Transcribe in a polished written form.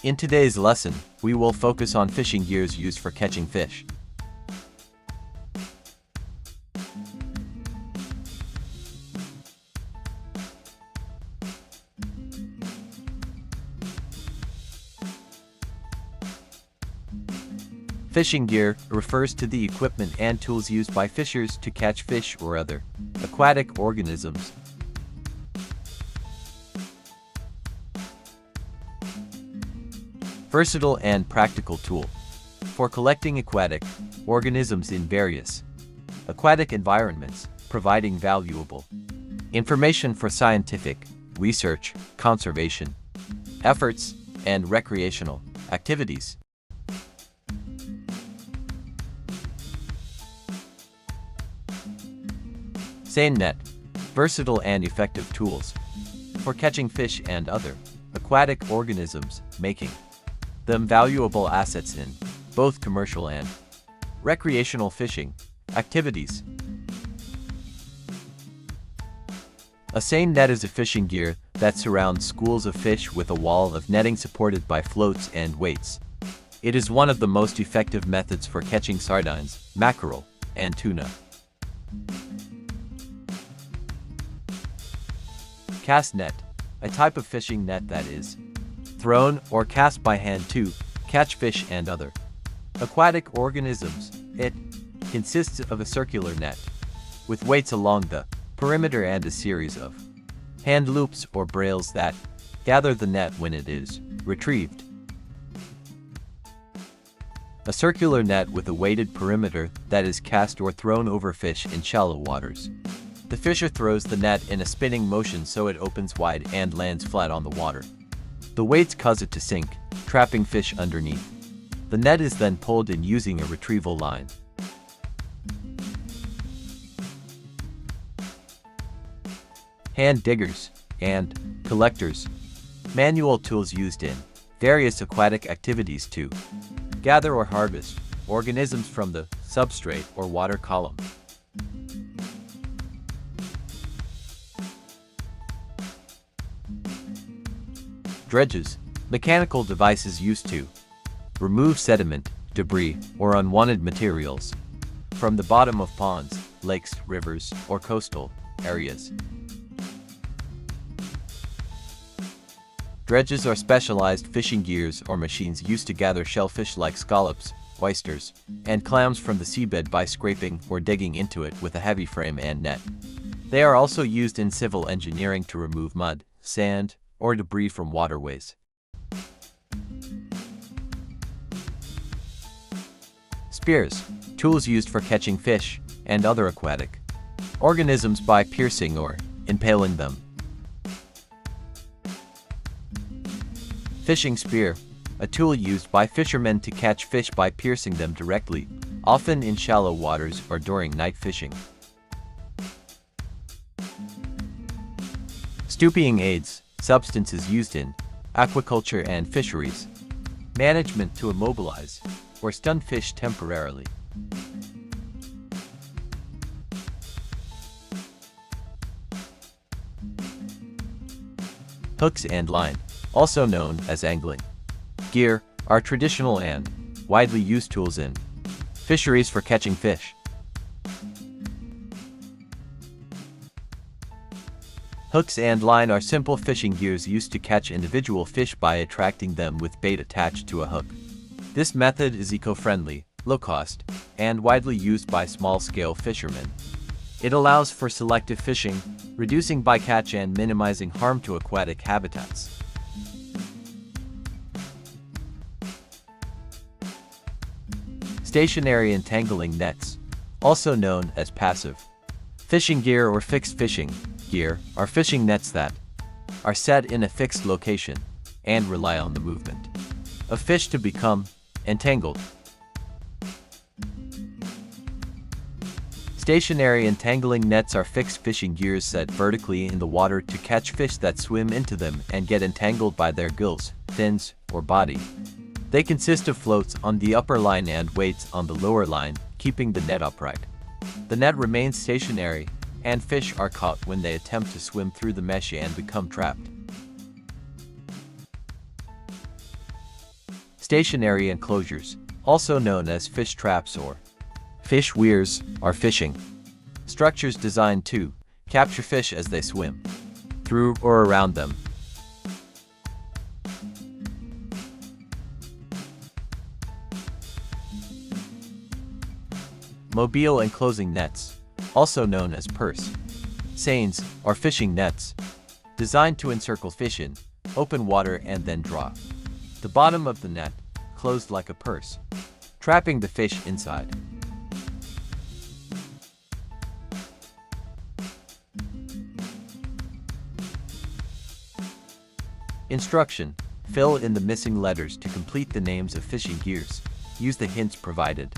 In today's lesson, we will focus on fishing gears used for catching fish. Fishing gear refers to the equipment and tools used by fishers to catch fish or other aquatic organisms. Versatile and practical tool for collecting aquatic organisms in various aquatic environments, providing valuable information for scientific research, conservation efforts, and recreational activities. Seine net, versatile and effective tools for catching fish and other aquatic organisms, making them valuable assets in both commercial and recreational fishing activities. A seine net is a fishing gear that surrounds schools of fish with a wall of netting supported by floats and weights. It is one of the most effective methods for catching sardines, mackerel, and tuna. Cast net, a type of fishing net that is thrown or cast by hand to catch fish and other aquatic organisms. It consists of a circular net with weights along the perimeter and a series of hand loops or brails that gather the net when it is retrieved. A circular net with a weighted perimeter that is cast or thrown over fish in shallow waters. The fisher throws the net in a spinning motion so it opens wide and lands flat on the water. The weights cause it to sink, trapping fish underneath. The net is then pulled in using a retrieval line. Hand diggers and collectors, manual tools used in various aquatic activities to gather or harvest organisms from the substrate or water column. Dredges, mechanical devices used to remove sediment, debris, or unwanted materials from the bottom of ponds, lakes, rivers, or coastal areas. Dredges are specialized fishing gears or machines used to gather shellfish like scallops, oysters, and clams from the seabed by scraping or digging into it with a heavy frame and net. They are also used in civil engineering to remove mud, sand, or debris from waterways. Spears, tools used for catching fish and other aquatic organisms by piercing or impaling them. Fishing spear, a tool used by fishermen to catch fish by piercing them directly, often in shallow waters or during night fishing. Stuping aids, substances used in aquaculture and fisheries management to immobilize or stun fish temporarily. Hooks and line, also known as angling gear, are traditional and widely used tools in fisheries for catching fish. Hooks and line are simple fishing gears used to catch individual fish by attracting them with bait attached to a hook. This method is eco-friendly, low-cost, and widely used by small-scale fishermen. It allows for selective fishing, reducing bycatch and minimizing harm to aquatic habitats. Stationary entangling nets, also known as passive fishing gear or fixed fishing gear, are fishing nets that are set in a fixed location and rely on the movement of fish to become entangled. Stationary entangling nets are fixed fishing gears set vertically in the water to catch fish that swim into them and get entangled by their gills, fins, or body. They consist of floats on the upper line and weights on the lower line, keeping the net upright. The net remains stationary, and fish are caught when they attempt to swim through the mesh and become trapped. Stationary enclosures, also known as fish traps or fish weirs, are fishing structures designed to capture fish as they swim through or around them. Mobile enclosing nets, also known as purse seines, are fishing nets designed to encircle fish in open water and then draw the bottom of the net closed like a purse, trapping the fish inside. Instruction: fill in the missing letters to complete the names of fishing gears. Use the hints provided.